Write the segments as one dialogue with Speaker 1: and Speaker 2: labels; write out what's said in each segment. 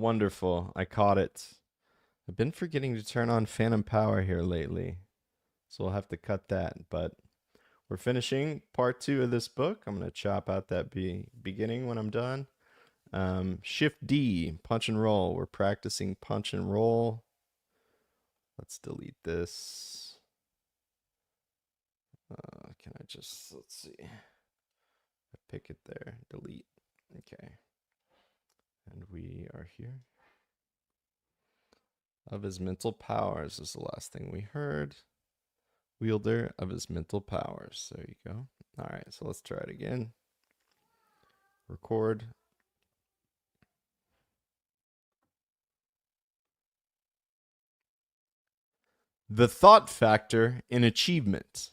Speaker 1: Wonderful. I caught it. I've been forgetting to turn on Phantom Power here lately, so we'll have to cut that. But we're finishing part 2 of this book. I'm going to chop out that beginning when I'm done. Shift D, punch and roll. We're practicing punch and roll. Let's delete this. Can I just, let's see. I pick it there, delete. Okay. And we are here. Of his mental powers is the last thing we heard. Wielder of his mental powers. There you go. All right, so let's try it again. Record. The thought factor in achievement.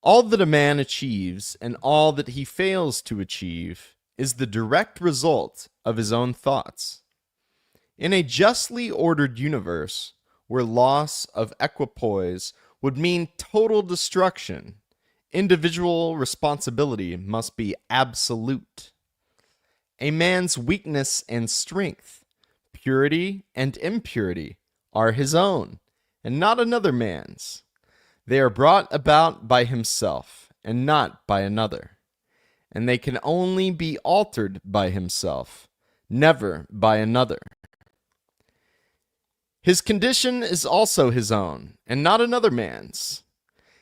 Speaker 1: All that a man achieves and all that he fails to achieve is the direct result of his own thoughts. In a justly ordered universe, where loss of equipoise would mean total destruction, individual responsibility must be absolute. A man's weakness and strength, purity and impurity, are his own, and not another man's. They are brought about by himself, and not by another. And they can only be altered by himself, never by another. His condition is also his own, and not another man's.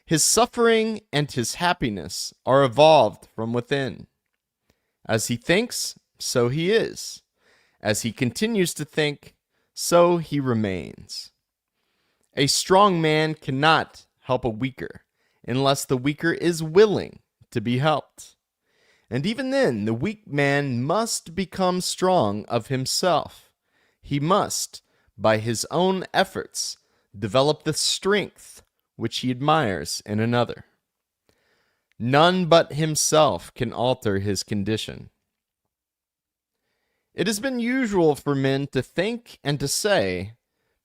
Speaker 1: His suffering and his happiness are evolved from within. As he thinks, so he is. As he continues to think, so he remains. A strong man cannot help a weaker, unless the weaker is willing to be helped. And even then, the weak man must become strong of himself. He must, by his own efforts, develop the strength which he admires in another. None but himself can alter his condition. It has been usual for men to think and to say,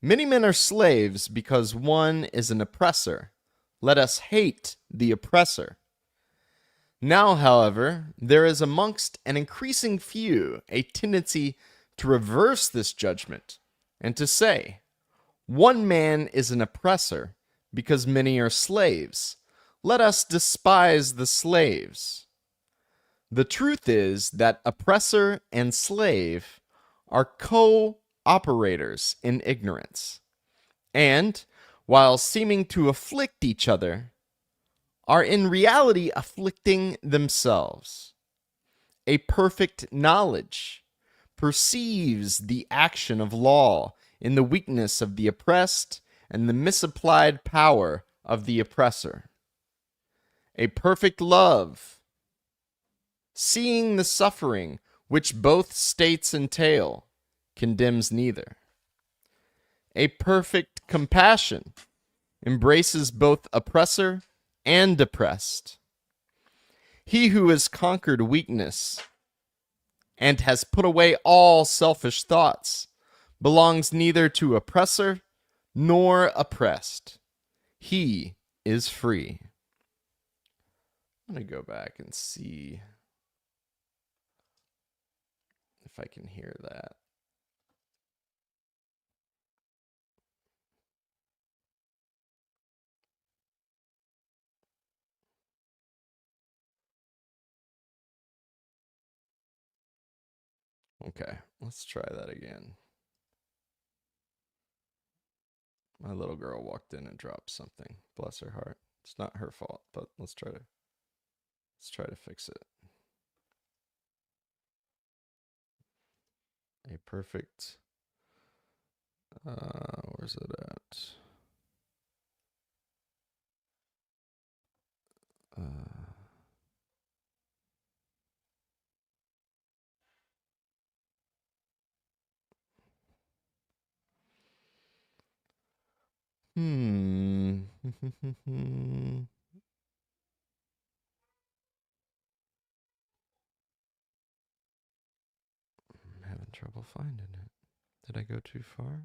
Speaker 1: many men are slaves because one is an oppressor. Let us hate the oppressor. Now, however, there is amongst an increasing few a tendency to reverse this judgment and to say, one man is an oppressor because many are slaves. Let us despise the slaves. The truth is that oppressor and slave are co-operators in ignorance, and, while seeming to afflict each other, are in reality afflicting themselves. A perfect knowledge perceives the action of law in the weakness of the oppressed and the misapplied power of the oppressor. A perfect love, seeing the suffering which both states entail, condemns neither. A perfect compassion embraces both oppressor and oppressed. He who has conquered weakness and has put away all selfish thoughts belongs neither to oppressor nor oppressed. He is free. I'm going to go back and see if I can hear that. Okay, let's try that again. My little girl walked in and dropped something. Bless her heart. It's not her fault, but let's try to fix it. A perfect where's it at? I'm having trouble finding it. Did I go too far?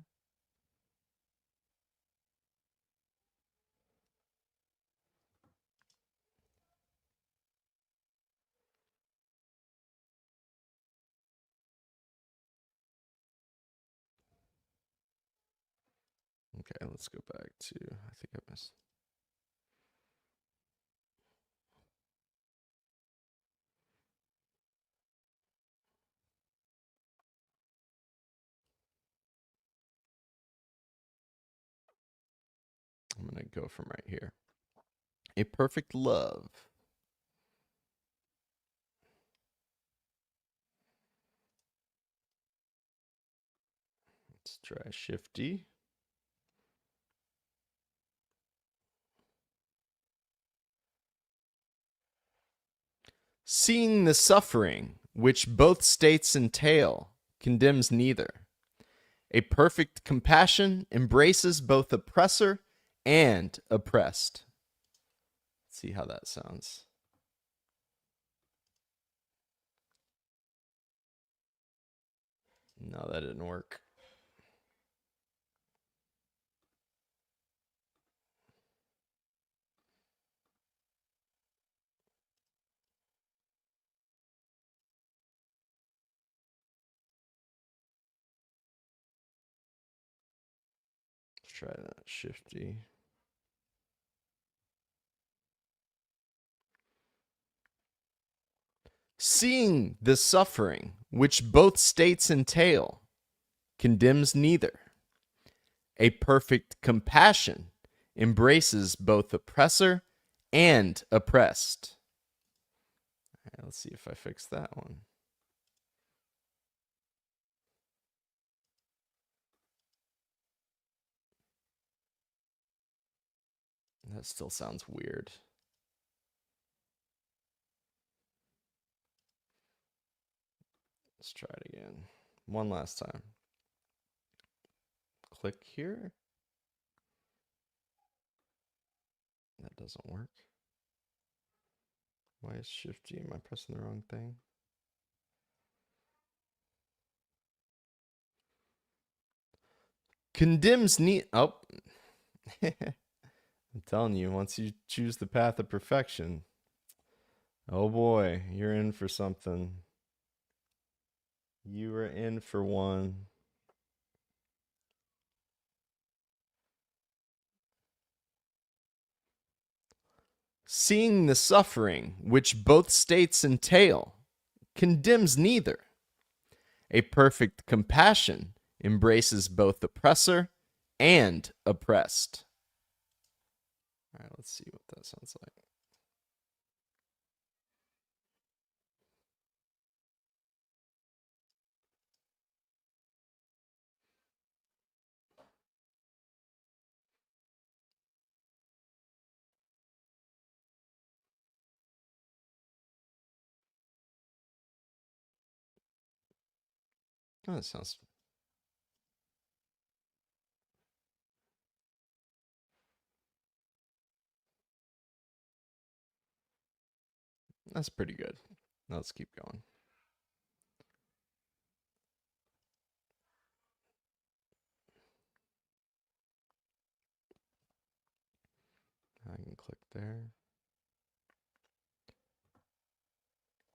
Speaker 1: Okay, let's go back to, I think I missed. I'm going to go from right here. A perfect love. Let's try Shifty. Seeing the suffering which both states entail condemns neither. A perfect compassion embraces both oppressor and oppressed. Let's see how that sounds. No, that didn't work. Let's try that Shifty. Seeing the suffering which both states entail condemns neither. A perfect compassion embraces both oppressor and oppressed. All right, let's see if I fix that one. That still sounds weird. Let's try it again. One last time. Click here. That doesn't work. Why is Shift-G? Am I pressing the wrong thing? Condemns oh. I'm telling you, once you choose the path of perfection, oh boy, you're in for something. You are in for one. Seeing the suffering which both states entail condemns neither. A perfect compassion embraces both oppressor and oppressed. All right, let's see what that sounds like. Oh, that sounds... That's pretty good. Now let's keep going. I can click there.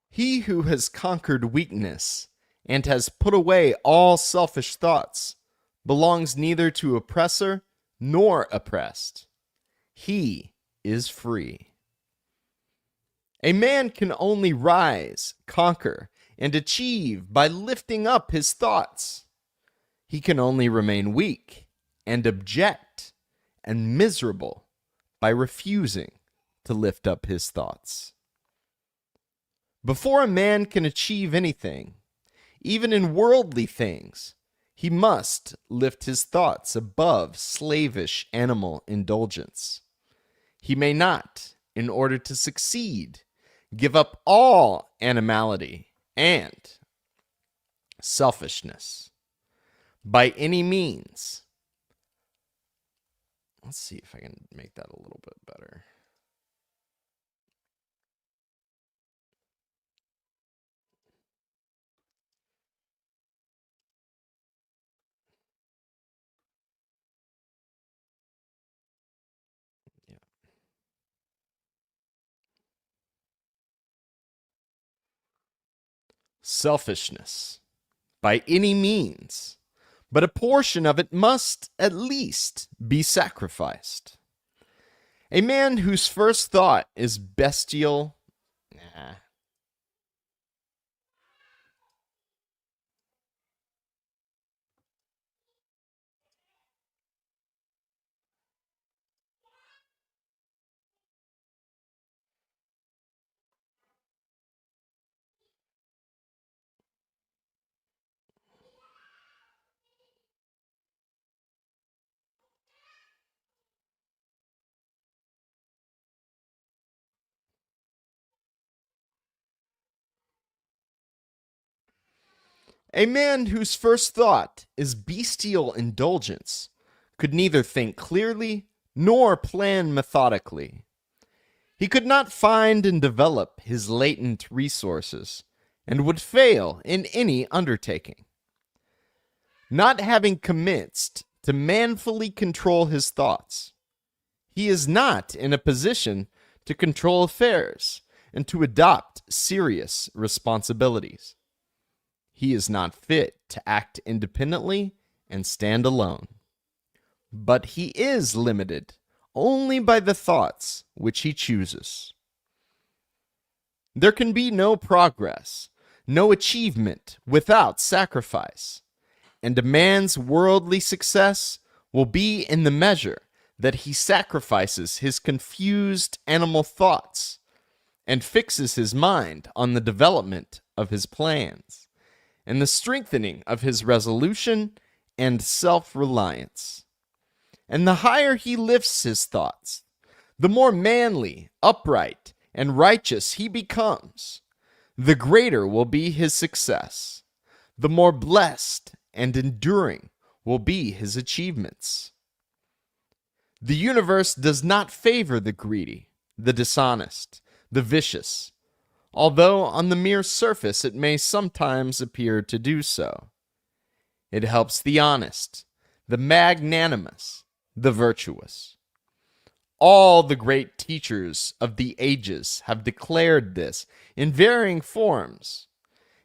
Speaker 1: He who has conquered weakness and has put away all selfish thoughts belongs neither to oppressor nor oppressed. He is free. A man can only rise, conquer, and achieve by lifting up his thoughts. He can only remain weak and abject and miserable by refusing to lift up his thoughts. Before a man can achieve anything, even in worldly things, he must lift his thoughts above slavish animal indulgence. He may not, in order to succeed, give up all animality and selfishness by any means. Let's see if I can make that a little bit better. Yeah. Selfishness by any means, but a portion of it must at least be sacrificed. A man whose first thought is bestial. Nah. A man whose first thought is bestial indulgence could neither think clearly nor plan methodically. He could not find and develop his latent resources and would fail in any undertaking. Not having commenced to manfully control his thoughts, he is not in a position to control affairs and to adopt serious responsibilities. He is not fit to act independently and stand alone. But he is limited only by the thoughts which he chooses. There can be no progress, no achievement without sacrifice, and a man's worldly success will be in the measure that he sacrifices his confused animal thoughts and fixes his mind on the development of his plans and the strengthening of his resolution and self-reliance. And the higher he lifts his thoughts, the more manly, upright, and righteous he becomes, the greater will be his success, the more blessed and enduring will be his achievements. The universe does not favor the greedy, the dishonest, the vicious, although on the mere surface it may sometimes appear to do so. It helps the honest, the magnanimous, the virtuous. All the great teachers of the ages have declared this in varying forms,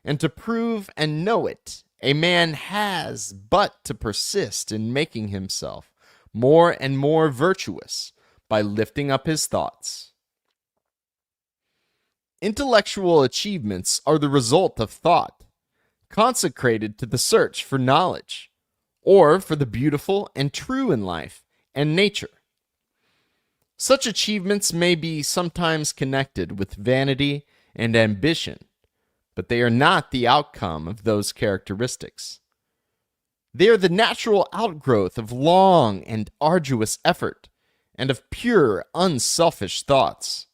Speaker 1: and to prove and know it, a man has but to persist in making himself more and more virtuous by lifting up his thoughts. Intellectual achievements are the result of thought, consecrated to the search for knowledge, or for the beautiful and true in life and nature. Such achievements may be sometimes connected with vanity and ambition, but they are not the outcome of those characteristics. They are the natural outgrowth of long and arduous effort and of pure, unselfish thoughts.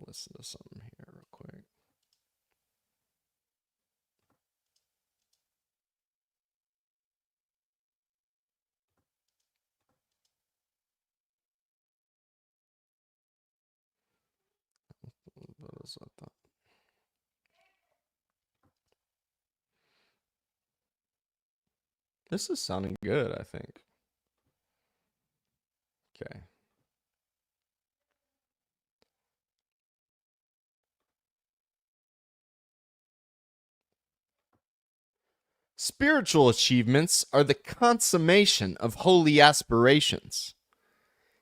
Speaker 1: Listen to something here real quick. What is that? This is sounding good, I think. Okay. Spiritual achievements are the consummation of holy aspirations.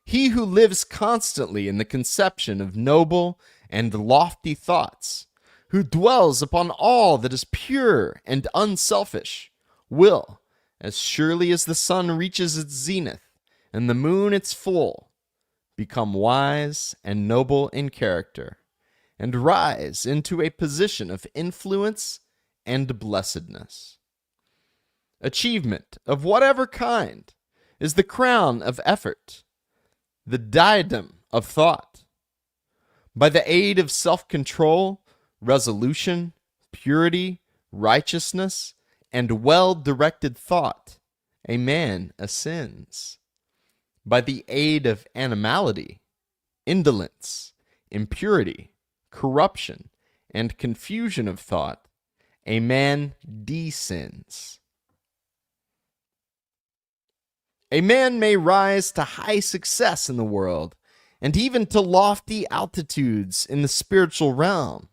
Speaker 1: He who lives constantly in the conception of noble and lofty thoughts, who dwells upon all that is pure and unselfish, will, as surely as the sun reaches its zenith and the moon its full, become wise and noble in character, and rise into a position of influence and blessedness. Achievement of whatever kind is the crown of effort, the diadem of thought. By the aid of self-control, resolution, purity, righteousness, and well-directed thought, a man ascends. By the aid of animality, indolence, impurity, corruption, and confusion of thought, a man descends. A man may rise to high success in the world, and even to lofty altitudes in the spiritual realm,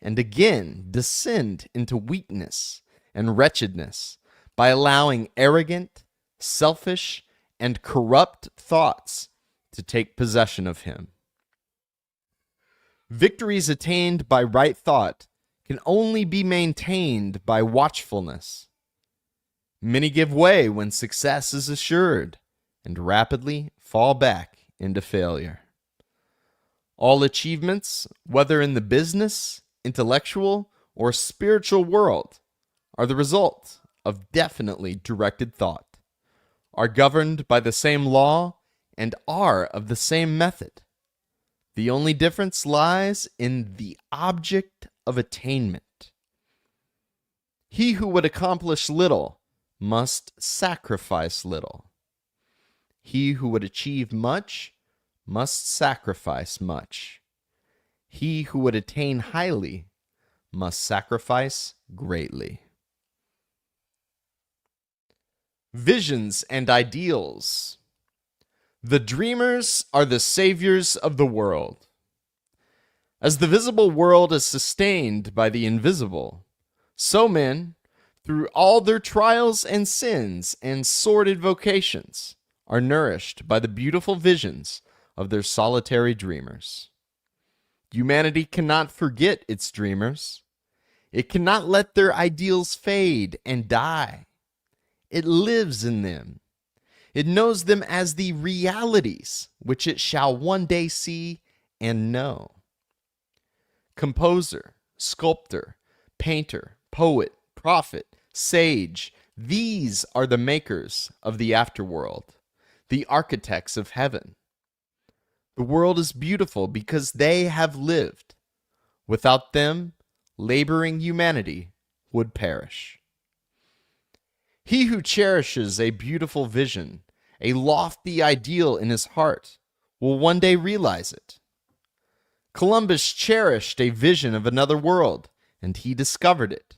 Speaker 1: and again descend into weakness and wretchedness by allowing arrogant, selfish, and corrupt thoughts to take possession of him. Victories attained by right thought can only be maintained by watchfulness. Many give way when success is assured and rapidly fall back into failure. All achievements, whether in the business, intellectual, or spiritual world, are the result of definitely directed thought, are governed by the same law, and are of the same method. The only difference lies in the object of attainment. He who would accomplish little must sacrifice little. He who would achieve much must sacrifice much. He who would attain highly must sacrifice greatly. Visions and ideals. The dreamers are the saviors of the world. As the visible world is sustained by the invisible, so men, through all their trials and sins and sordid vocations, are nourished by the beautiful visions of their solitary dreamers. Humanity cannot forget its dreamers. It cannot let their ideals fade and die. It lives in them. It knows them as the realities which it shall one day see and know. Composer, sculptor, painter, poet, prophet, sage, these are the makers of the afterworld, the architects of heaven. The world is beautiful because they have lived. Without them, laboring humanity would perish. He who cherishes a beautiful vision, a lofty ideal in his heart, will one day realize it. Columbus cherished a vision of another world, and he discovered it.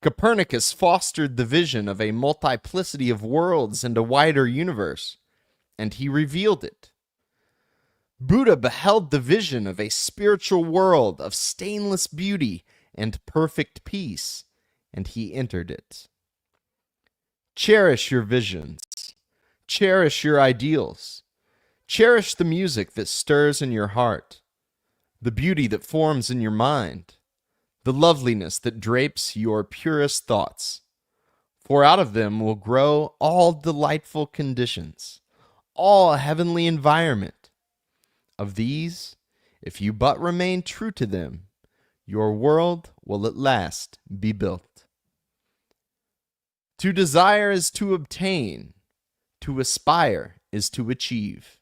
Speaker 1: Copernicus fostered the vision of a multiplicity of worlds and a wider universe, and he revealed it. Buddha beheld the vision of a spiritual world of stainless beauty and perfect peace, and he entered it. Cherish your visions. Cherish your ideals. Cherish the music that stirs in your heart, the beauty that forms in your mind, the loveliness that drapes your purest thoughts. For out of them will grow all delightful conditions, all heavenly environment. Of these, if you but remain true to them, your world will at last be built. To desire is to obtain. To aspire is to achieve.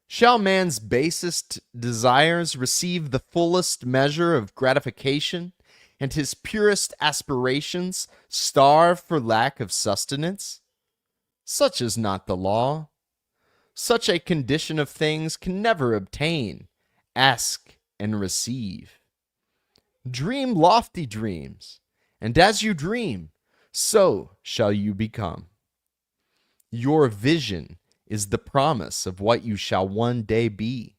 Speaker 1: Shall man's basest desires receive the fullest measure of gratification, and his purest aspirations starve for lack of sustenance? Such is not the law. Such a condition of things can never obtain, ask, and receive. Dream lofty dreams, and as you dream, so shall you become. Your vision is the promise of what you shall one day be.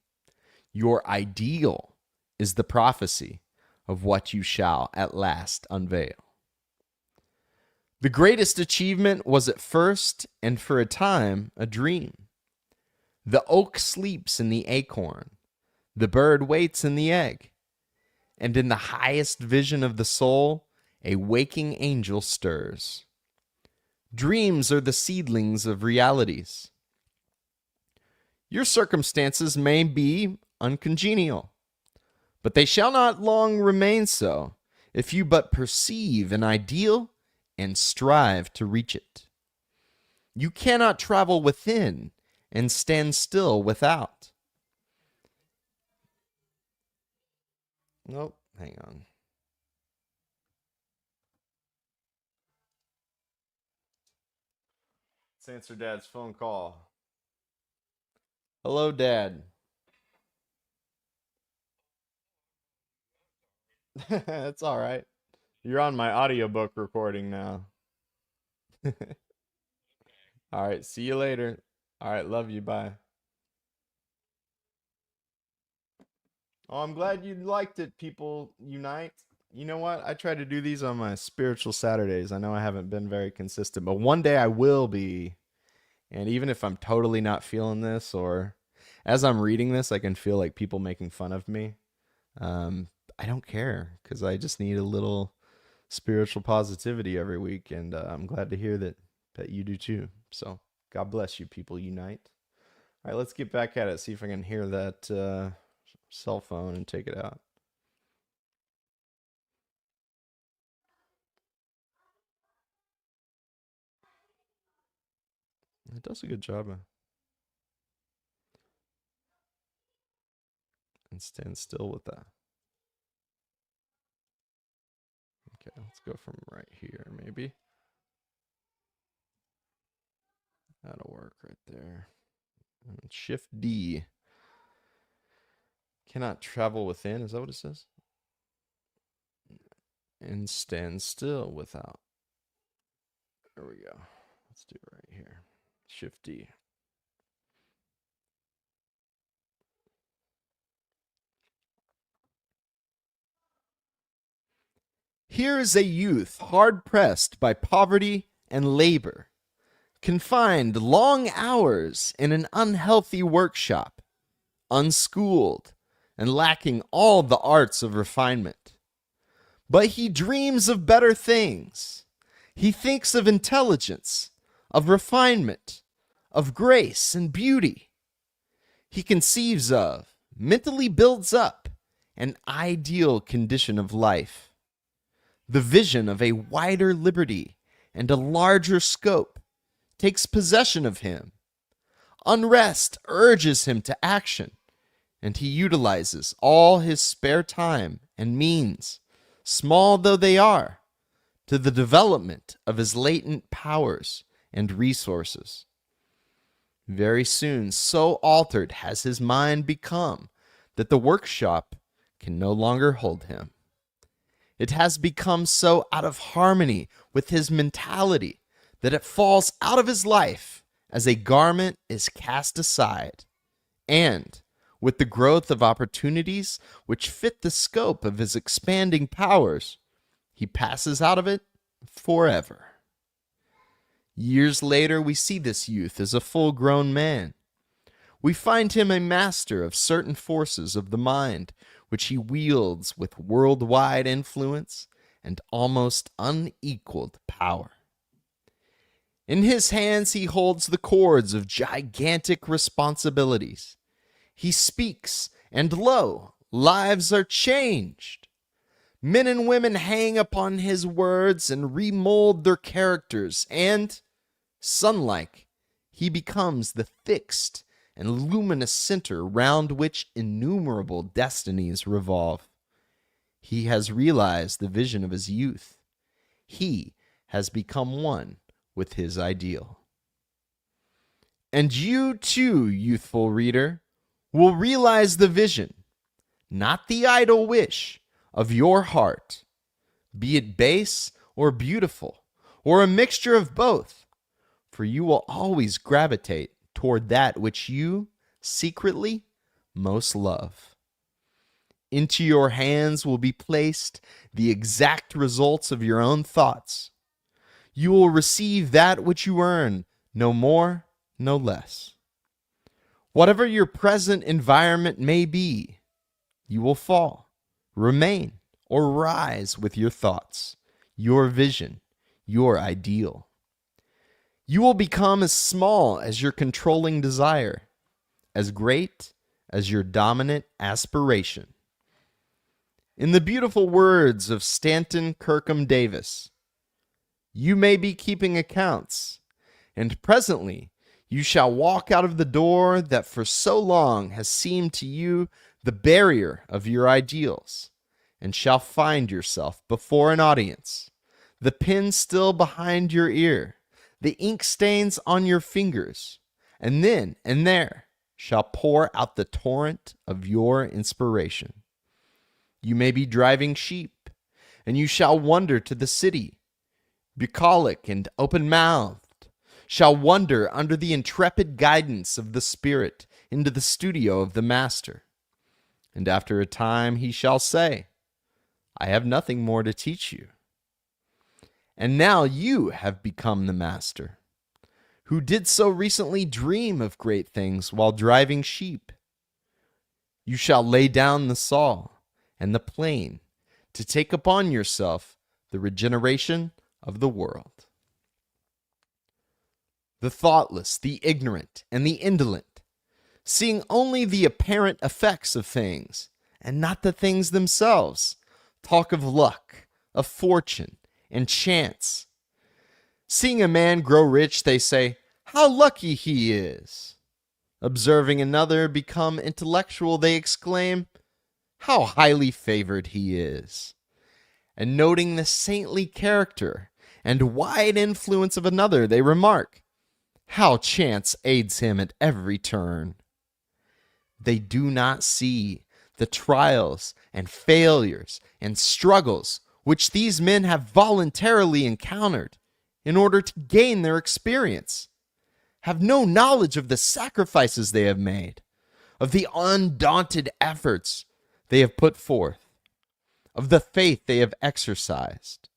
Speaker 1: Your ideal is the prophecy of what you shall at last unveil. The greatest achievement was at first and for a time a dream. The oak sleeps in the acorn, the bird waits in the egg, and in the highest vision of the soul, a waking angel stirs. Dreams are the seedlings of realities. Your circumstances may be uncongenial, but they shall not long remain so if you but perceive an ideal and strive to reach it. You cannot travel within and stand still without. Nope, hang on. Let's answer Dad's phone call. Hello, Dad. That's all right. You're on my audiobook recording now. All right, see you later. All right, love you. Bye. Oh, I'm glad you liked it, people unite. You know what? I try to do these on my spiritual Saturdays. I know I haven't been very consistent, but one day I will be. And even if I'm totally not feeling this, or as I'm reading this, I can feel like people making fun of me. I don't care because I just need a little spiritual positivity every week, and I'm glad to hear that you do too. So God bless you, people unite. All right, let's get back at it. See if I can hear that cell phone and take it out. It does a good job and stand still with that. Okay, let's go from right here, maybe. That'll work right there. And Shift D. Cannot travel within, is that what it says? And stand still without. There we go. Let's do it right here. Shift D. Here is a youth hard pressed by poverty and labor, confined long hours in an unhealthy workshop, unschooled and lacking all the arts of refinement. But he dreams of better things. He thinks of intelligence, of refinement, of grace and beauty. He conceives of, mentally builds up, an ideal condition of life. The vision of a wider liberty and a larger scope takes possession of him. Unrest urges him to action, and he utilizes all his spare time and means, small though they are, to the development of his latent powers and resources. Very soon, so altered has his mind become that the workshop can no longer hold him. It has become so out of harmony with his mentality that it falls out of his life as a garment is cast aside. And with the growth of opportunities which fit the scope of his expanding powers, he passes out of it forever. Years later, we see this youth as a full-grown man. We find him a master of certain forces of the mind, which he wields with worldwide influence and almost unequaled power. In his hands he holds the cords of gigantic responsibilities. He speaks, and lo, lives are changed. Men and women hang upon his words and remold their characters, and, sun-like, he becomes the fixed and luminous center round which innumerable destinies revolve. He has realized the vision of his youth. He has become one with his ideal. And you too, youthful reader, will realize the vision, not the idle wish, of your heart, be it base or beautiful, or a mixture of both, for you will always gravitate toward that which you, secretly, most love. Into your hands will be placed the exact results of your own thoughts. You will receive that which you earn, no more, no less. Whatever your present environment may be, you will fall, remain, or rise with your thoughts, your vision, your ideal. You will become as small as your controlling desire, as great as your dominant aspiration. In the beautiful words of Stanton Kirkham Davis, you may be keeping accounts, and presently you shall walk out of the door that for so long has seemed to you the barrier of your ideals, and shall find yourself before an audience, the pen still behind your ear, the ink stains on your fingers, and then and there shall pour out the torrent of your inspiration. You may be driving sheep, and you shall wander to the city, bucolic and open-mouthed, shall wander under the intrepid guidance of the Spirit into the studio of the Master. And after a time he shall say, I have nothing more to teach you. And now you have become the master, who did so recently dream of great things while driving sheep. You shall lay down the saw and the plane to take upon yourself the regeneration of the world. The thoughtless, the ignorant, and the indolent, seeing only the apparent effects of things and not the things themselves, talk of luck, of fortune, and chance. Seeing a man grow rich, they say, "How lucky he is." Observing another become intellectual, they exclaim, "How highly favored he is." And noting the saintly character and wide influence of another, they remark, "How chance aids him at every turn." They do not see the trials and failures and struggles which these men have voluntarily encountered in order to gain their experience, have no knowledge of the sacrifices they have made, of the undaunted efforts they have put forth, of the faith they have exercised,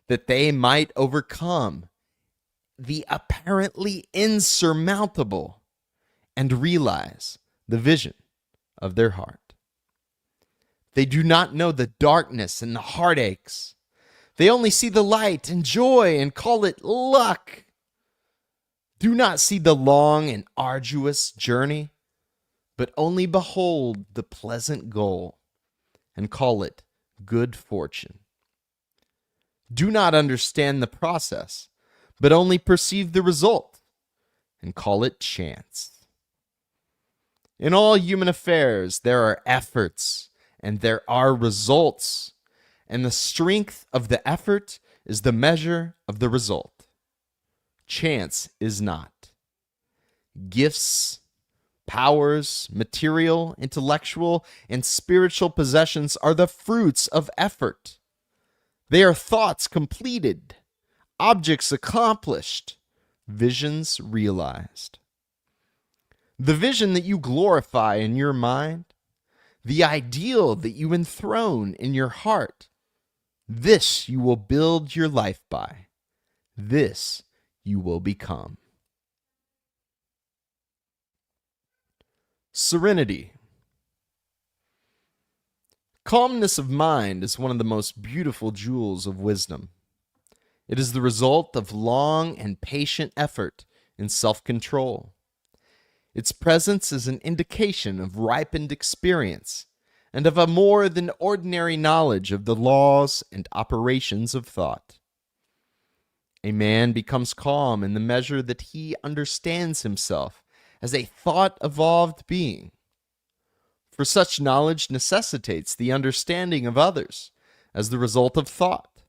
Speaker 1: that they might overcome the apparently insurmountable and realize the vision of their heart. They do not know the darkness and the heartaches. They only see the light and joy and call it luck. Do not see the long and arduous journey, but only behold the pleasant goal and call it good fortune. Do not understand the process, but only perceive the result and call it chance. In all human affairs, there are efforts and there are results, and the strength of the effort is the measure of the result. Chance is not. Gifts, powers, material, intellectual, and spiritual possessions are the fruits of effort. They are thoughts completed, objects accomplished, visions realized. The vision that you glorify in your mind, the ideal that you enthrone in your heart, this you will build your life by. This you will become. Serenity. Calmness of mind is one of the most beautiful jewels of wisdom. It is the result of long and patient effort in self-control. Its presence is an indication of ripened experience and of a more than ordinary knowledge of the laws and operations of thought. A man becomes calm in the measure that he understands himself as a thought-evolved being. For such knowledge necessitates the understanding of others as the result of thought.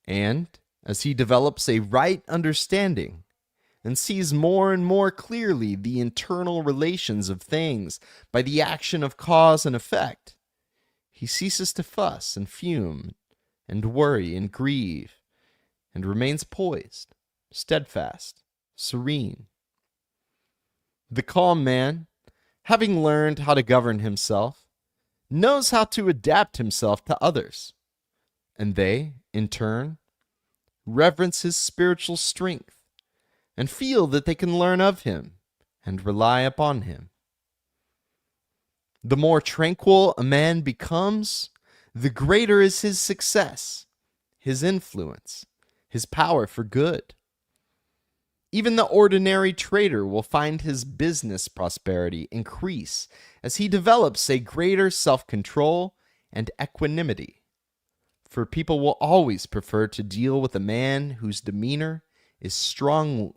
Speaker 1: And as he develops a right understanding and sees more and more clearly the internal relations of things by the action of cause and effect, he ceases to fuss and fume and worry and grieve and remains poised, steadfast, serene. The calm man, having learned how to govern himself, knows how to adapt himself to others, and they, in turn, reverence his spiritual strength and feel that they can learn of him and rely upon him. The more tranquil a man becomes, the greater is his success, his influence, his power for good. Even the ordinary trader will find his business prosperity increase as he develops a greater self-control and equanimity. For people will always prefer to deal with a man whose demeanor is strong.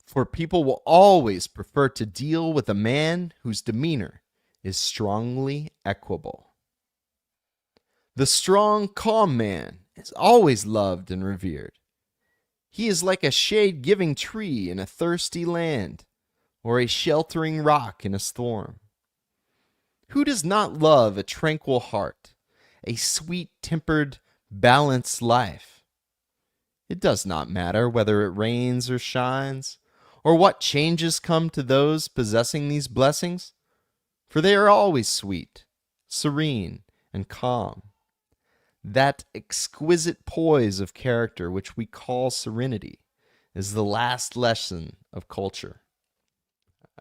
Speaker 1: For people will always prefer to deal with a man whose demeanor is strongly equable. The strong, calm man is always loved and revered, He is like a shade-giving tree in a thirsty land, or a sheltering rock in a storm. Who does not love a tranquil heart, a sweet-tempered, balanced life? It does not matter whether it rains or shines, or what changes come to those possessing these blessings, for they are always sweet, serene, and calm. That exquisite poise of character which we call serenity is the last lesson of culture.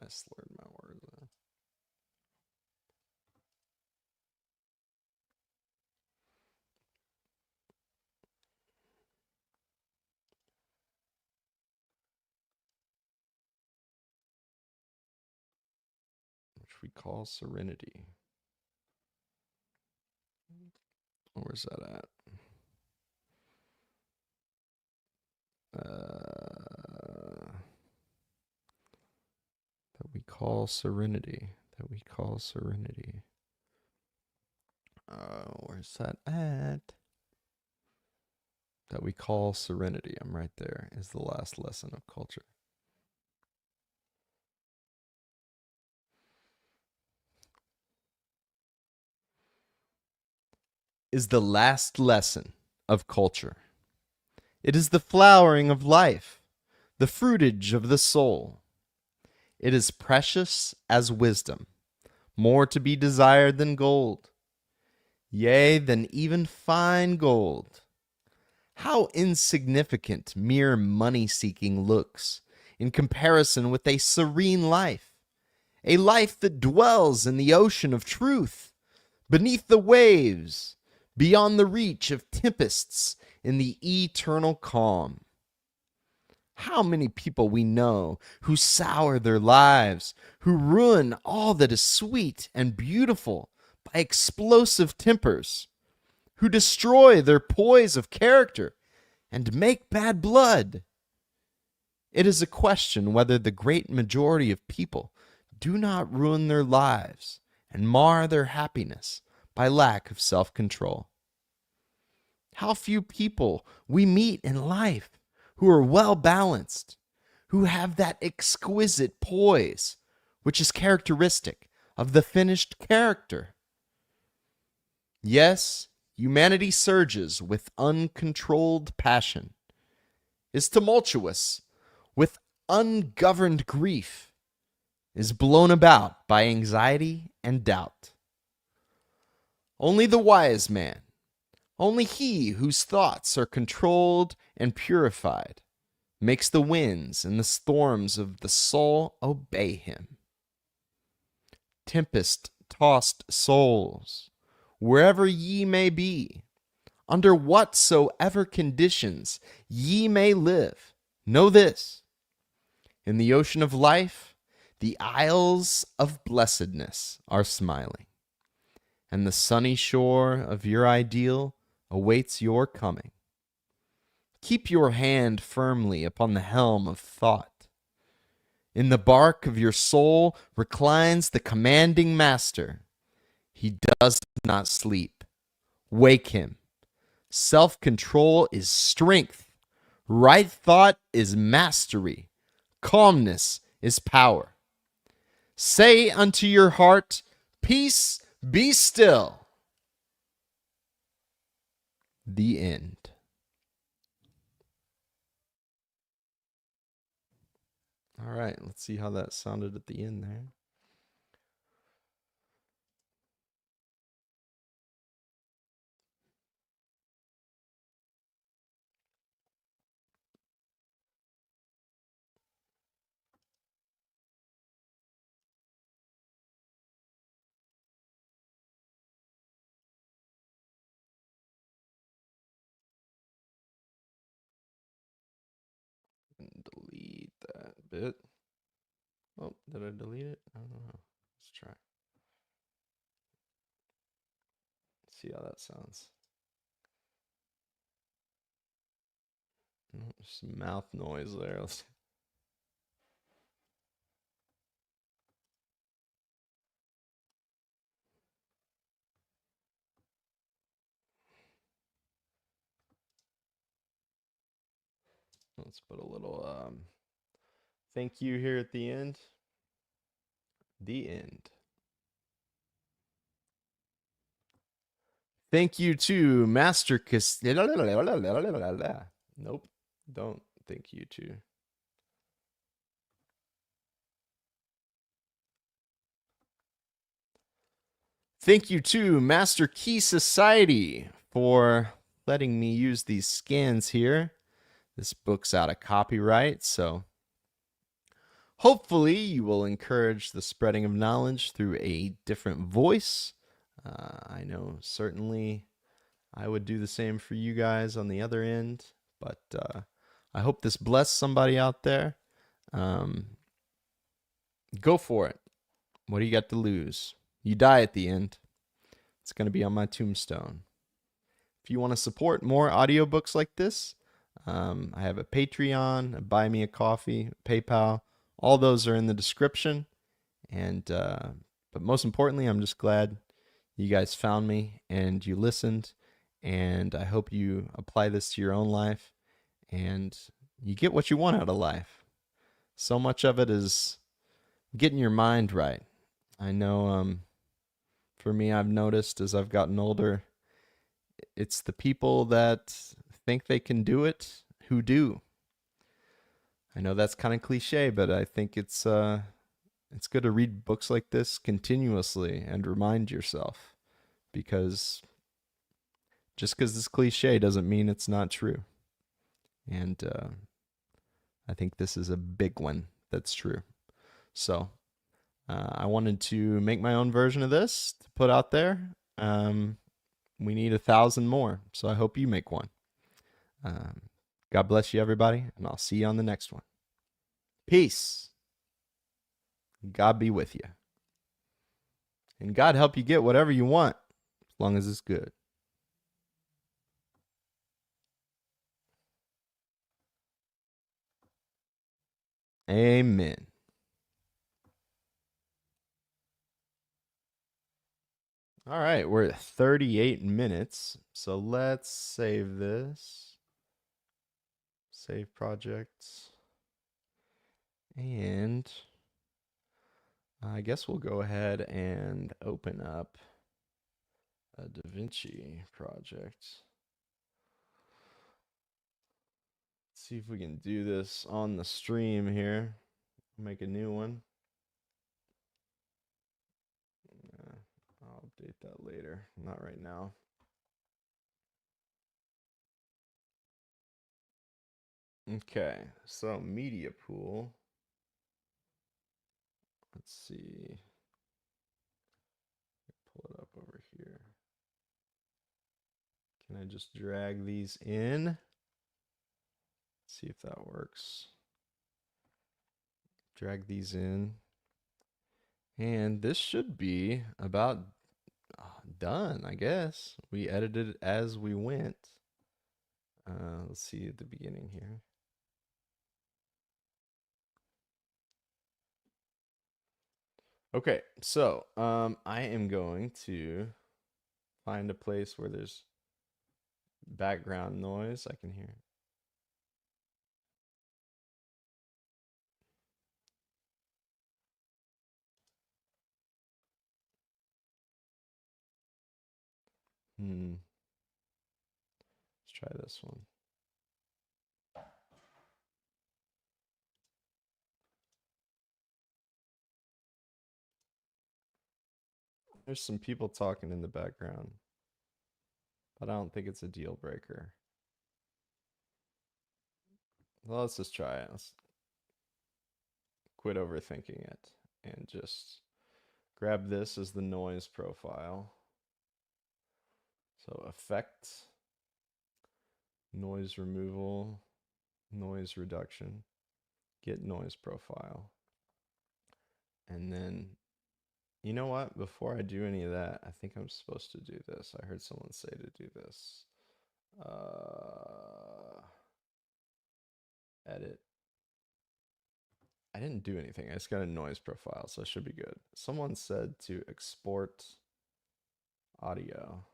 Speaker 1: I slurred my words. Which we call serenity. Where's that at? That we call serenity. That we call serenity. Where's that at? That we call serenity. I'm right there. Is the last lesson of culture. Is the last lesson of culture. It is the flowering of life, the fruitage of the soul. It is precious as wisdom, more to be desired than gold, yea, than even fine gold. How insignificant mere money-seeking looks in comparison with a serene life, a life that dwells in the ocean of truth, beneath the waves, beyond the reach of tempests in the eternal calm. How many people we know who sour their lives, who ruin all that is sweet and beautiful by explosive tempers, who destroy their poise of character and make bad blood. It is a question whether the great majority of people do not ruin their lives and mar their happiness by lack of self-control. How few people we meet in life who are well balanced, who have that exquisite poise which is characteristic of the finished character. Yes, humanity surges with uncontrolled passion, is tumultuous with ungoverned grief, is blown about by anxiety and doubt. Only the wise man, only he whose thoughts are controlled and purified, makes the winds and the storms of the soul obey him. Tempest-tossed souls, wherever ye may be, under whatsoever conditions ye may live, know this: in the ocean of life, the isles of blessedness are smiling, and the sunny shore of your ideal awaits your coming. Keep your hand firmly upon the helm of thought. In the bark of your soul reclines the commanding master. He does not sleep. Wake him. Self-control is strength. Right thought is mastery. Calmness is power. Say unto your heart, peace, be still. The end. All right, let's see how that sounded at the end there. Delete that bit. Oh, did I delete it? I don't know. Let's try. Let's see how that sounds. Oh, some mouth noise there. Let's Let's put a little thank you here at the end. The end. Thank you to Master Nope, don't thank you to. Thank you to Master Key Society for letting me use these scans here. This book's out of copyright, so hopefully you will encourage the spreading of knowledge through a different voice. I know certainly I would do the same for you guys on the other end, but I hope this blessed somebody out there. Go for it. What do you got to lose? You die at the end. It's going to be on my tombstone. If you want to support more audiobooks like this, I have a Patreon, a Buy Me a Coffee, PayPal. All those are in the description. And but most importantly, I'm just glad you guys found me and you listened. And I hope you apply this to your own life and you get what you want out of life. So much of it is getting your mind right. I know for me, I've noticed as I've gotten older, it's the people that think they can do it who do. I know that's kind of cliche, but I think it's good to read books like this continuously and remind yourself, because just because it's cliche doesn't mean it's not true. And I think this is a big one that's true. So I wanted to make my own version of this to put out there. We need 1,000 more, so I hope you make one. God bless you, everybody, and I'll see you on the next one. Peace. God be with you. And God help you get whatever you want, as long as it's good. Amen. All right, we're at 38 minutes, so let's save this. Save projects. And I guess we'll go ahead and open up a DaVinci project. Let's see if we can do this on the stream here. Make a new one. I'll update that later, not right now. Okay, so media pool. Let's see. Pull it up over here. Can I just drag these in? See if that works. Drag these in. And this should be about done, I guess. We edited as we went. Let's see at the beginning here. Okay, so I am going to find a place where there's background noise I can hear. Let's try this one. There's some people talking in the background, but I don't think it's a deal breaker. Well, let's just try it. Let's quit overthinking it and just grab this as the noise profile. So effect, noise removal, noise reduction, get noise profile. And then, you know what? Before I do any of that, I think I'm supposed to do this. I heard someone say to do this. Edit. I didn't do anything. I just got a noise profile, so it should be good. Someone said to export audio.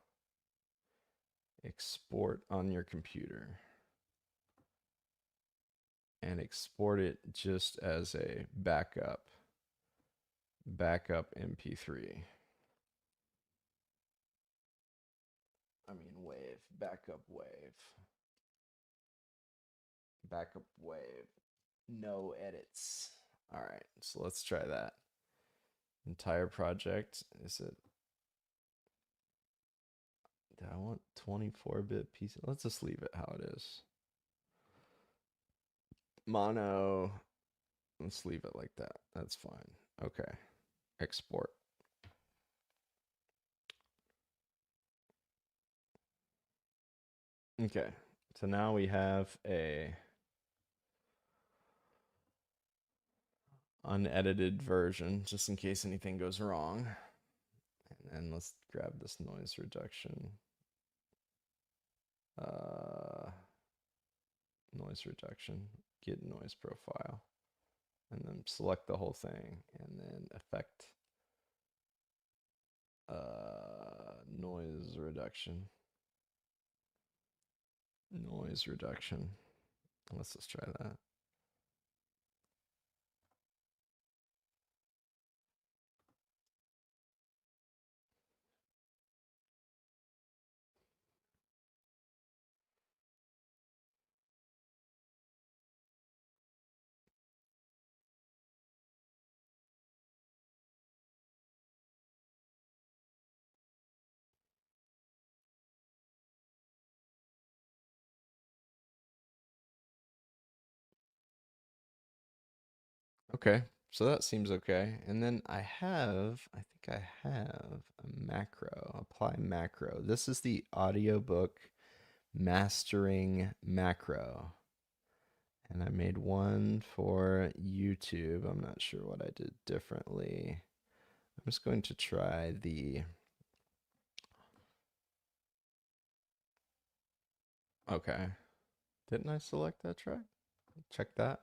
Speaker 1: Export on your computer. and export it just as a backup MP3. I mean wave, backup wave, no edits. All right, so let's try that. Entire project, is it, do I want 24-bit pieces? Let's just leave it how it is. Mono, let's leave it like that. That's fine. Okay, export. Okay, so now we have a unedited version, just in case anything goes wrong. And then let's grab this noise reduction. Noise reduction, get noise profile, and then select the whole thing, and then effect noise reduction. Let's just try that. Okay, so that seems okay. And then I think I have a macro, apply macro. This is the audiobook mastering macro. And I made one for YouTube. I'm not sure what I did differently. I'm just going to try the... Okay. Didn't I select that track? Check that.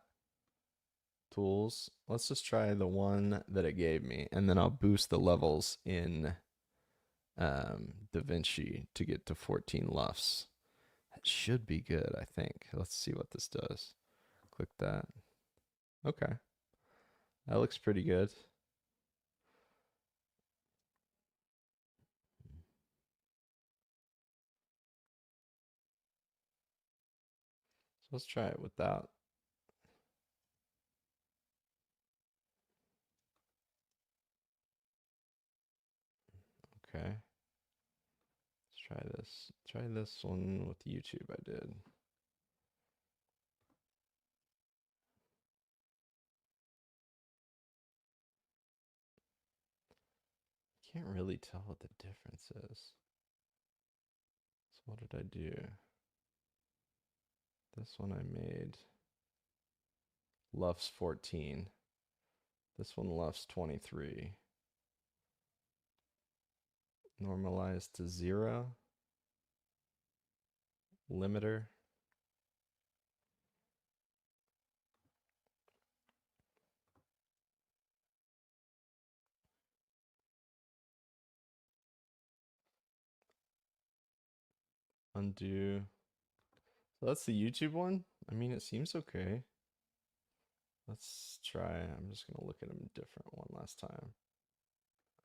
Speaker 1: Tools. Let's just try the one that it gave me, and then I'll boost the levels in DaVinci to get to 14 LUFS. That should be good, I think. Let's see what this does. Click that. Okay. That looks pretty good. So let's try it without. Okay. Let's try this. Try this one with YouTube I did. Can't really tell what the difference is. So what did I do? This one I made LUFS 14. This one LUFS 23. Normalized to 0. Limiter. Undo. So that's the YouTube one. I mean, it seems okay. Let's try. I'm just going to look at them different one last time.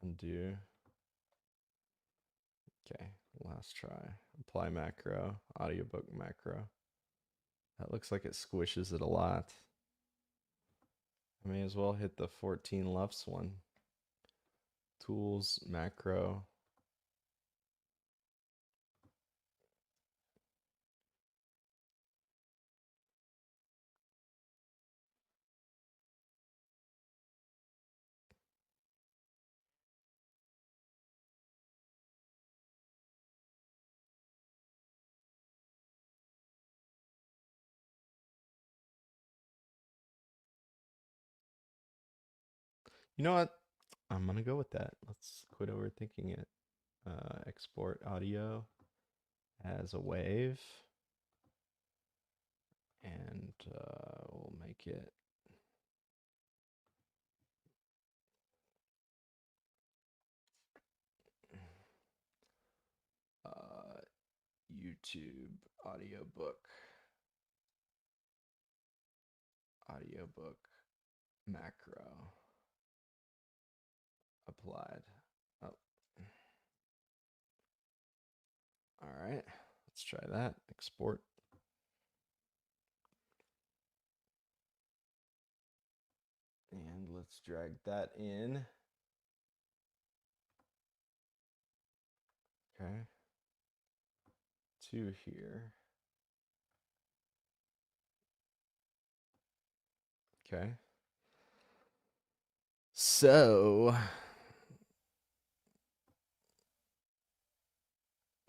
Speaker 1: Undo. Okay, last try. Apply macro, audiobook macro. That looks like it squishes it a lot. I may as well hit the 14 LUFS one. Tools, macro. You know what? I'm gonna go with that. Let's quit overthinking it. Export audio as a wave, and we'll make it YouTube audiobook. Audiobook macro applied. Oh. All right, let's try that. Export. And let's drag that in. Okay. To here. Okay. So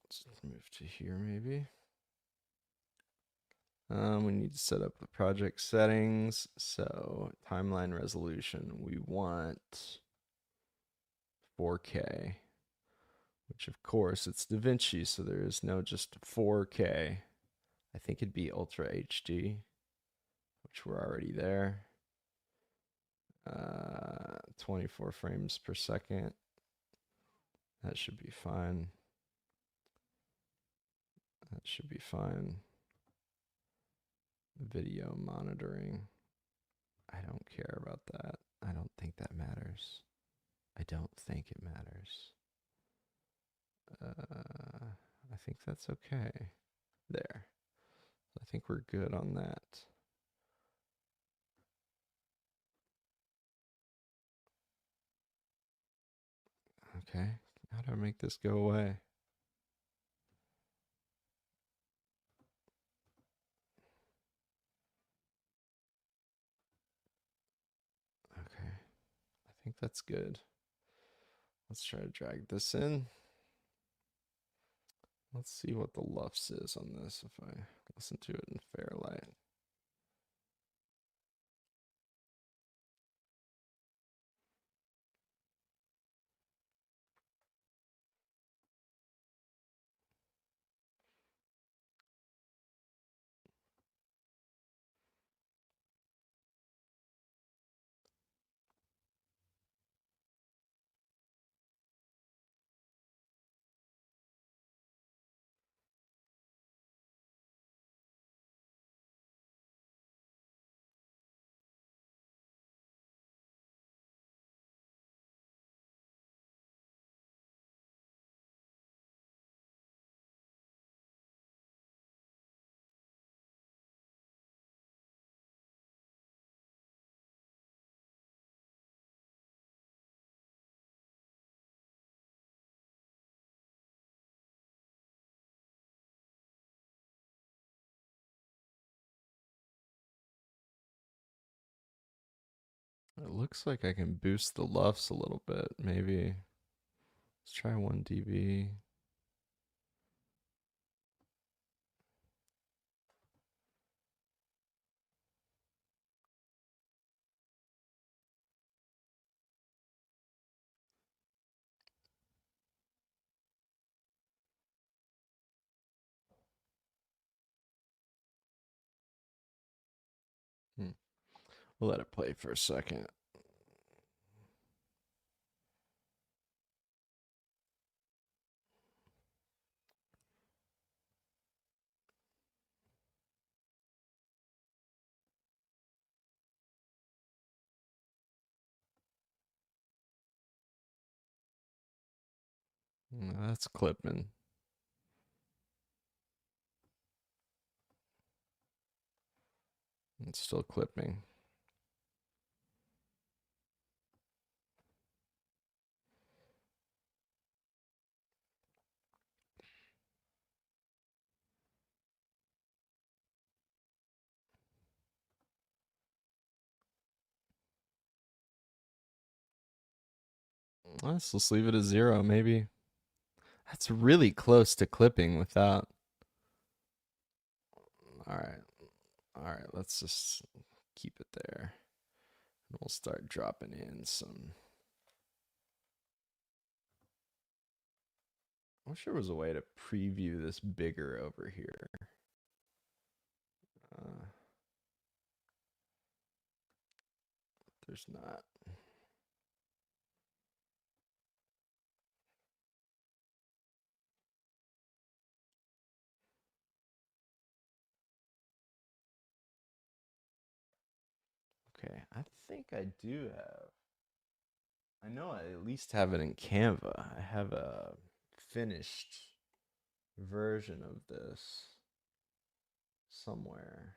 Speaker 1: let's move to here maybe. We need to set up the project settings. So timeline resolution, we want 4K, which of course it's DaVinci, so there is no just 4K. I think it'd be Ultra HD, which we're already there. 24 frames per second. That should be fine. That should be fine. Video monitoring. I don't care about that. I don't think that matters. I don't think it matters. I think that's okay. There. I think we're good on that. Okay. How do I make this go away? Okay. I think that's good. Let's try to drag this in. Let's see what the LUFS is on this if I listen to it in Fairlight. It looks like I can boost the LUFS a little bit. Maybe let's try 1 dB. We'll let it play for a second. That's clipping. It's still clipping. Let's just leave it at 0, maybe. That's really close to clipping without. All right. All right. Let's just keep it there. And we'll start dropping in some. I wish there was a way to preview this bigger over here. There's not. I do have. I know I at least have it in Canva. I have a finished version of this somewhere.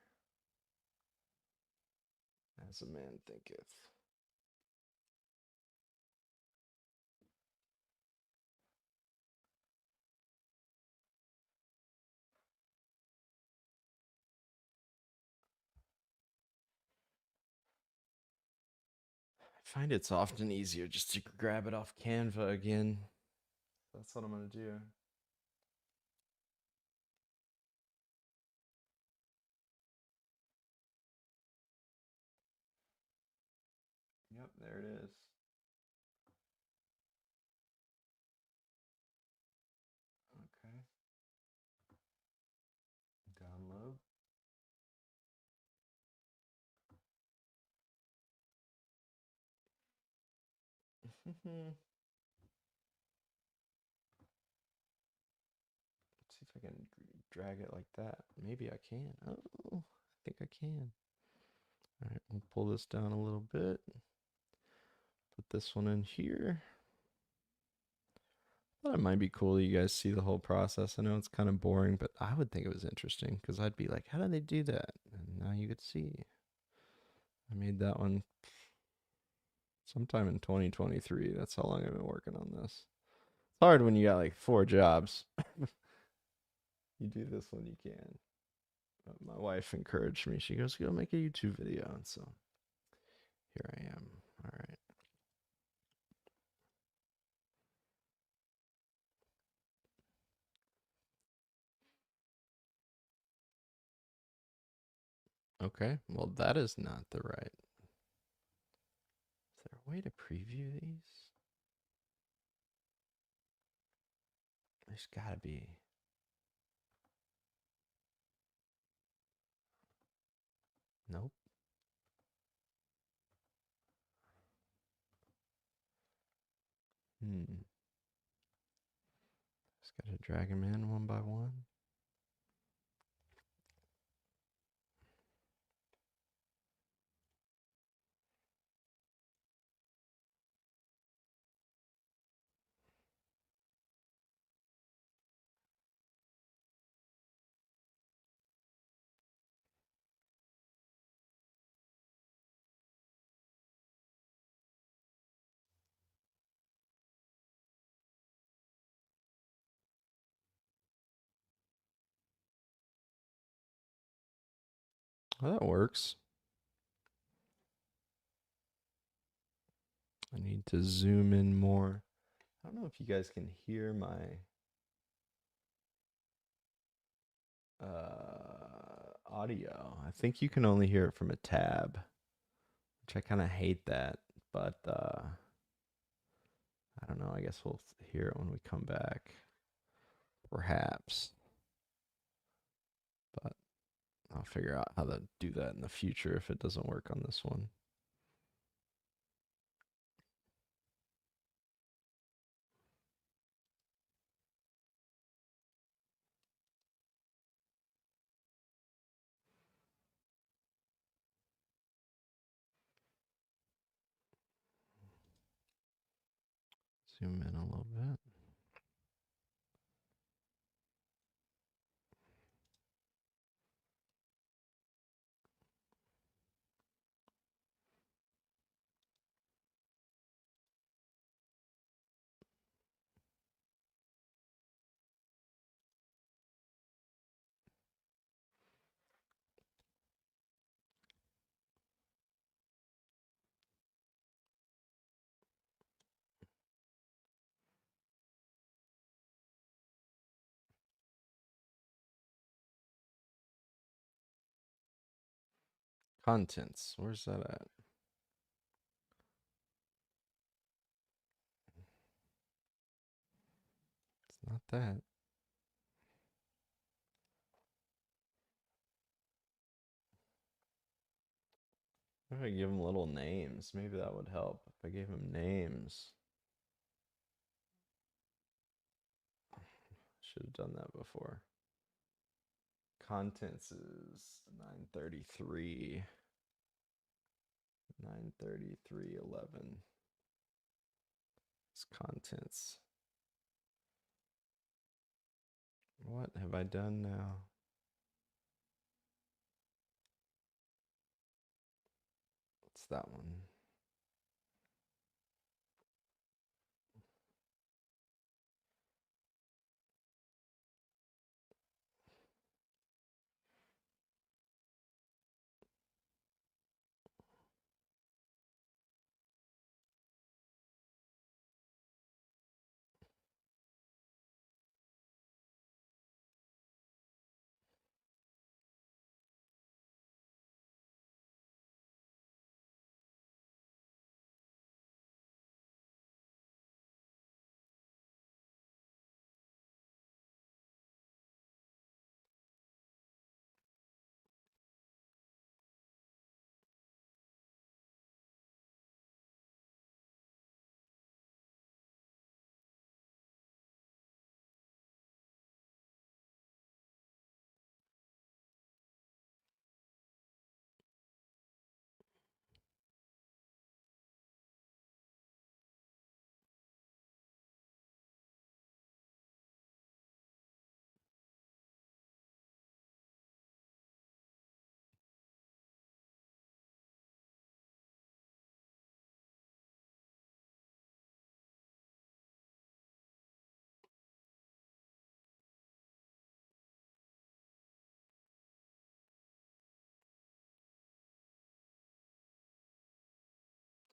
Speaker 1: As a man thinketh. I find it's often easier just to grab it off Canva again. That's what I'm going to do. Yep, there it is. Okay. Download. Let's see if I can drag it like that. Maybe I can. Oh, I think I can. All right, we'll pull this down a little bit. Put this one in here. I thought it might be cool you guys see the whole process. I know it's kind of boring, but I would think it was interesting because I'd be like, how do they do that? And now you could see. I made that one sometime in 2023. That's how long I've been working on this. It's hard when you got like 4 jobs. You do this when you can. But my wife encouraged me. She goes, go make a YouTube video. And so here I am. All right. Okay. Well, that is not the right. Is there a way to preview these? There's got to be. Nope. Just got to drag them in one by one. Well, that works. I need to zoom in more. I don't know if you guys can hear my audio. I think you can only hear it from a tab, which I kind of hate that, but I don't know. I guess we'll hear it when we come back. Perhaps. But I'll figure out how to do that in the future if it doesn't work on this one. Zoom in a little bit. Contents. Where's that at? It's not that. If I give them little names, maybe that would help. If I gave them names. Should have done that before. Contents is 933. 9:33:11. It's contents. What have I done now? What's that one?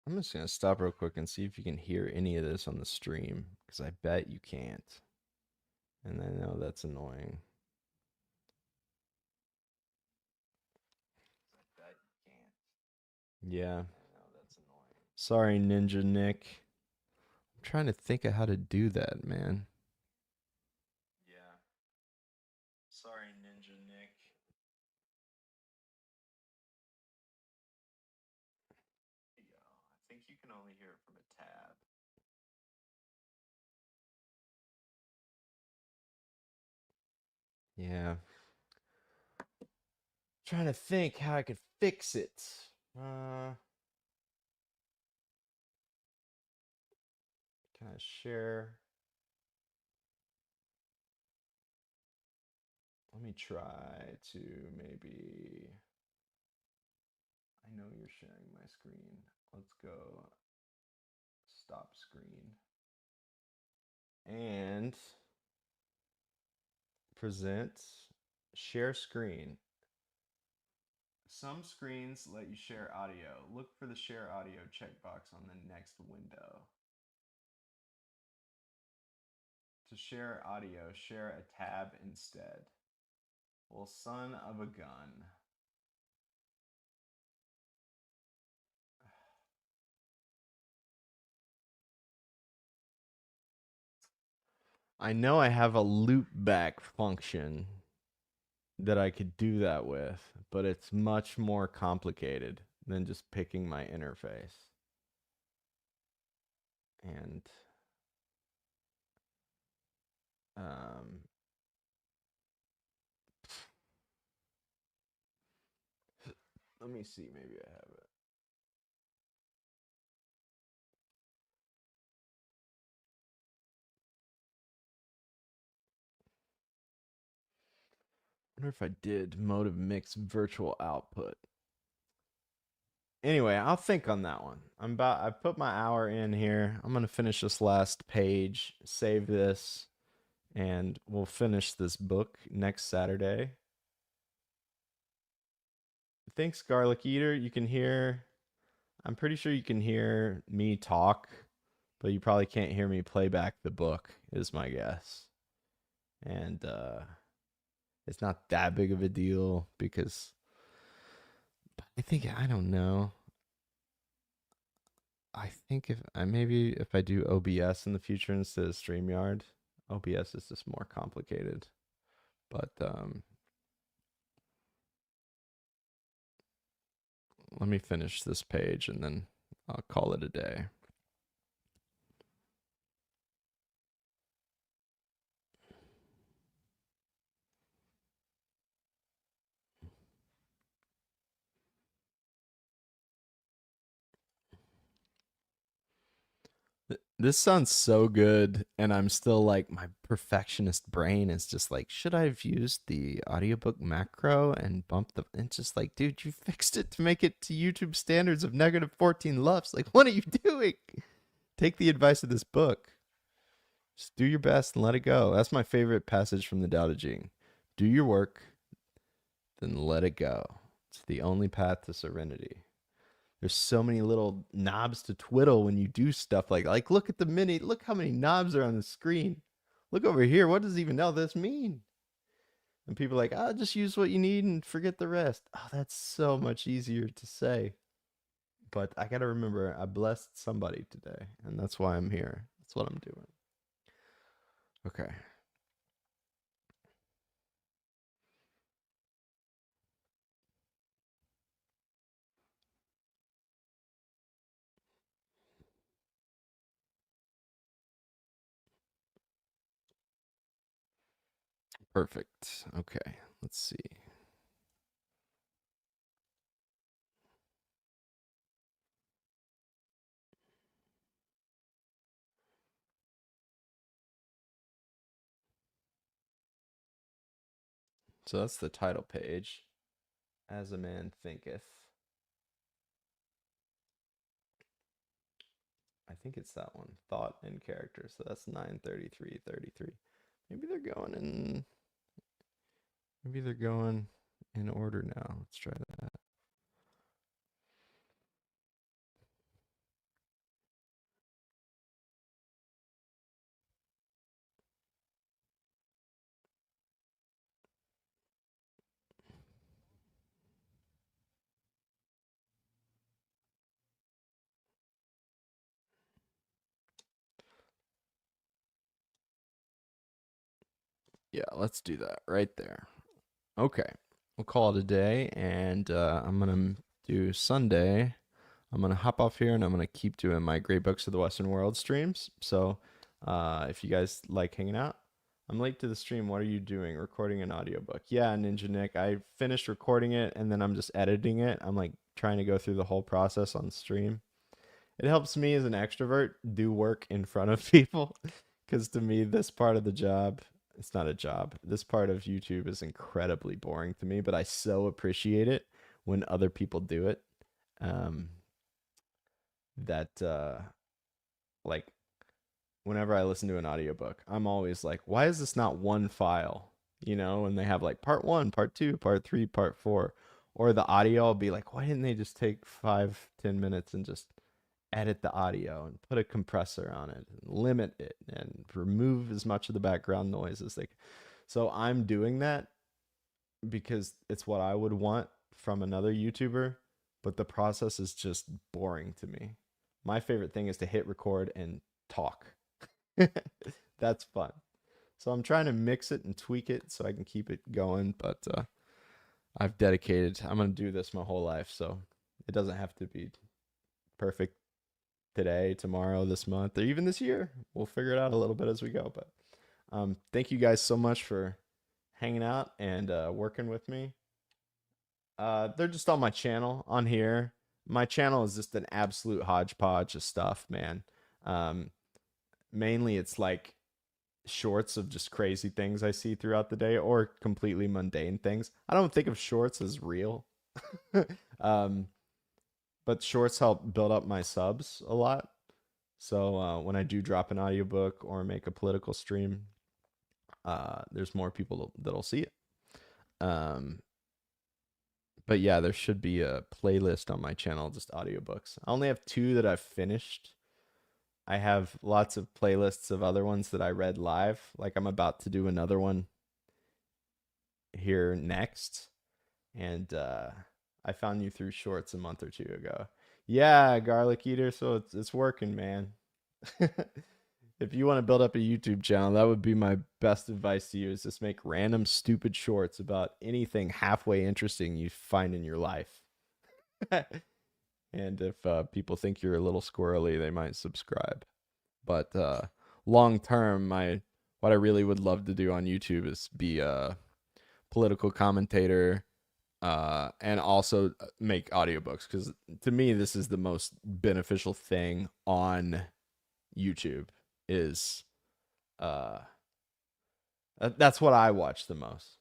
Speaker 1: I'm just going to stop real quick and see if you can hear any of this on the stream, because I bet you can't. And I know that's annoying. I bet you can't. Yeah. I know that's annoying. Sorry, Ninja Nick. I'm trying to think of how to do that, man. Yeah. Sorry, Ninja Nick. There you go. I think you can only hear it from a tab. Yeah. Trying to think how I could fix it. Can I share? Let me try to maybe. I know you're sharing my screen. Let's go stop screen and present share screen. Some screens let you share audio. Look for the share audio checkbox on the next window. To share audio, share a tab instead. Well, son of a gun. I know I have a loop back function that I could do that with, but it's much more complicated than just picking my interface. And let me see, maybe I have it. I wonder if I did motive mix virtual output. Anyway, I'll think on that one. I put my hour in here. I'm gonna finish this last page, save this, and we'll finish this book next Saturday. Thanks, Garlic Eater. You can hear, I'm pretty sure you can hear me talk, but you probably can't hear me play back the book, is my guess. And it's not that big of a deal because I don't know. I think if I maybe if I do OBS in the future instead of StreamYard, OBS is just more complicated. But let me finish this page and then I'll call it a day. This sounds so good, and I'm still like, my perfectionist brain is just like, should I have used the audiobook macro and bumped the, and just like, dude, you fixed it to make it to YouTube standards of -14 LUFS. Like, what are you doing? Take the advice of this book. Just do your best and let it go. That's my favorite passage from the Tao Te Ching. Do your work, then let it go. It's the only path to serenity. There's so many little knobs to twiddle when you do stuff like look at the mini, look how many knobs are on the screen. Look over here. What does even all this mean? And people are like, oh, just use what you need and forget the rest. Oh, that's so much easier to say. But I got to remember, I blessed somebody today, and that's why I'm here. That's what I'm doing. Okay. Perfect. Okay. Let's see. So that's the title page. As a Man Thinketh. I think it's that one. Thought and character. So that's 93333. Maybe they're going in. Maybe they're going in order now. Let's try that. Yeah, let's do that right there. Okay. We'll call it a day, and I'm going to do Sunday. I'm going to hop off here, and I'm going to keep doing my Great Books of the Western World streams. So if you guys like hanging out, I'm late to the stream. What are you doing? Recording an audiobook. Yeah, Ninja Nick. I finished recording it, and then I'm just editing it. I'm like trying to go through the whole process on stream. It helps me as an extrovert do work in front of people, because to me, this part of the job, it's not a job. This part of YouTube is incredibly boring to me, but I so appreciate it when other people do it. Um, that like whenever I listen to an audiobook, I'm always like, why is this not one file? You know, and they have like part 1, part 2, part 3, part 4, or the audio, I'll be like, why didn't they just take 5-10 minutes and just edit the audio and put a compressor on it and limit it and remove as much of the background noise as they can. So I'm doing that because it's what I would want from another YouTuber, but the process is just boring to me. My favorite thing is to hit record and talk. That's fun. So I'm trying to mix it and tweak it so I can keep it going, but I'm going to do this my whole life, so it doesn't have to be perfect today, tomorrow, this month, or even this year. We'll figure it out a little bit as we go. But thank you guys so much for hanging out and working with me. They're just on my channel on here. My channel is just an absolute hodgepodge of stuff, man. Mainly it's like shorts of just crazy things I see throughout the day or completely mundane things. I don't think of shorts as real. um, but shorts help build up my subs a lot. So when I do drop an audiobook or make a political stream, there's more people that'll see it. But yeah, there should be a playlist on my channel, just audiobooks. I only have 2 that I've finished. I have lots of playlists of other ones that I read live. Like I'm about to do another one here next. And I found you through shorts a month or 2 ago. Yeah, Garlic Eater. So it's working, man. If you want to build up a YouTube channel, that would be my best advice to you, is just make random stupid shorts about anything halfway interesting you find in your life. And if people think you're a little squirrely, they might subscribe. But long term, what I really would love to do on YouTube is be a political commentator, and also make audiobooks, because to me this is the most beneficial thing on YouTube is that's what I watch the most,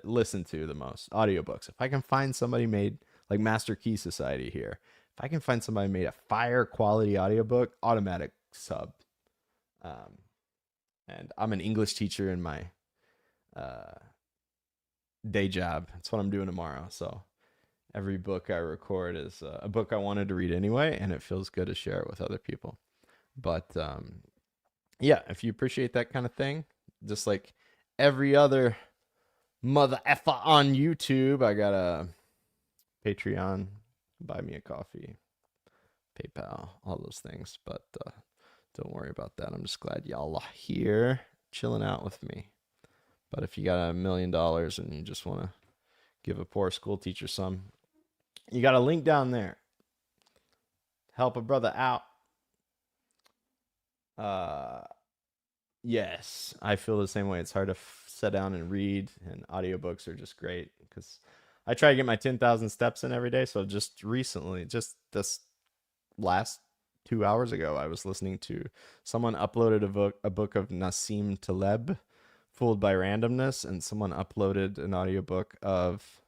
Speaker 1: listen to the most. Audiobooks. If I can find somebody made like Master Key Society here, if I can find somebody made a fire quality audiobook, automatic sub. And I'm an English teacher in my day job. That's what I'm doing tomorrow. So every book I record is a book I wanted to read anyway, and it feels good to share it with other people. But yeah, if you appreciate that kind of thing, just like every other mother effer on YouTube, I got a Patreon, buy me a coffee, PayPal, all those things. But don't worry about that. I'm just glad y'all are here chilling out with me. But if you got $1 million and you just want to give a poor school teacher some, you got a link down there. Help a brother out. Yes, I feel the same way. It's hard to sit down and read, and audiobooks are just great because I try to get my 10,000 steps in every day. So just recently, just this last 2 hours ago, I was listening to someone uploaded a book of Nassim Taleb, Fooled by Randomness, and someone uploaded an audiobook of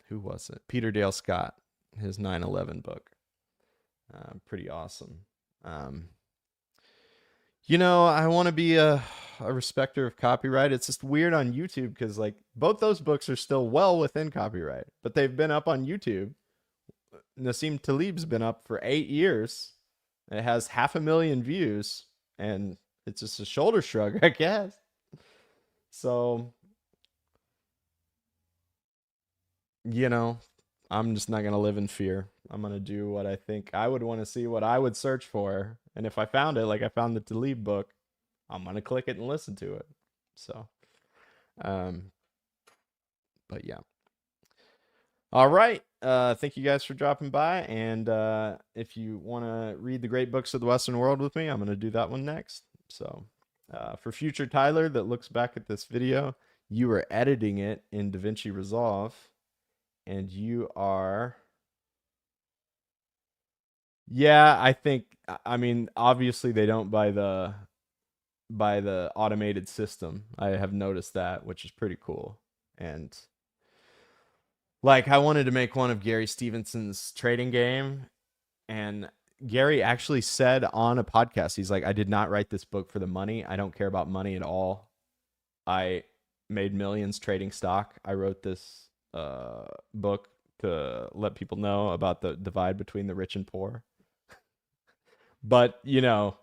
Speaker 1: who was it? Peter Dale Scott, his 9/11 book. Pretty awesome. You know, I want to be a respecter of copyright. It's just weird on YouTube because like both those books are still well within copyright, but they've been up on YouTube. Nassim Taleb's been up for 8 years. It has 500,000 views, and it's just a shoulder shrug, I guess. So, you know, I'm just not going to live in fear. I'm going to do what I think I would want to see, what I would search for. And if I found it, like I found the Taleb book, I'm going to click it and listen to it. So, but yeah. All right. Thank you guys for dropping by. And if you want to read The Great Books of the Western World with me, I'm going to do that one next. So for future Tyler that looks back at this video, you are editing it in DaVinci Resolve. And you are... Yeah, I think, I mean, obviously they don't by the automated system. I have noticed that, which is pretty cool. And like I wanted to make one of Gary Stevenson's trading game, and Gary actually said on a podcast, he's like, I did not write this book for the money. I don't care about money at all. I made millions trading stock. I wrote this book to let people know about the divide between the rich and poor. But, you know,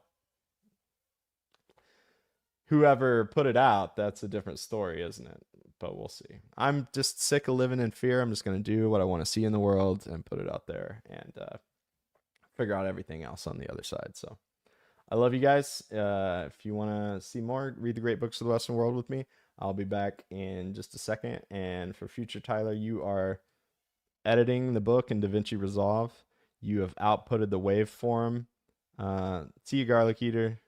Speaker 1: whoever put it out, that's a different story, isn't it? But we'll see. I'm just sick of living in fear. I'm just going to do what I want to see in the world and put it out there and figure out everything else on the other side. So I love you guys. If you want to see more, read The Great Books of the Western World with me. I'll be back in just a second. And for future Tyler, you are editing the book in DaVinci Resolve. You have outputted the waveform. See you, Garlic Eater.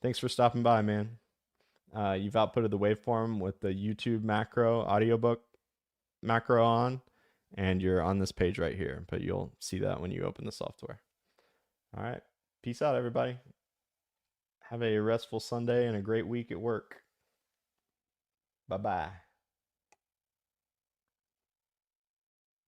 Speaker 1: Thanks for stopping by, man. You've outputted the waveform with the YouTube macro, audiobook macro on, and you're on this page right here, but you'll see that when you open the software. All right. Peace out, everybody. Have a restful Sunday and a great week at work. Bye-bye.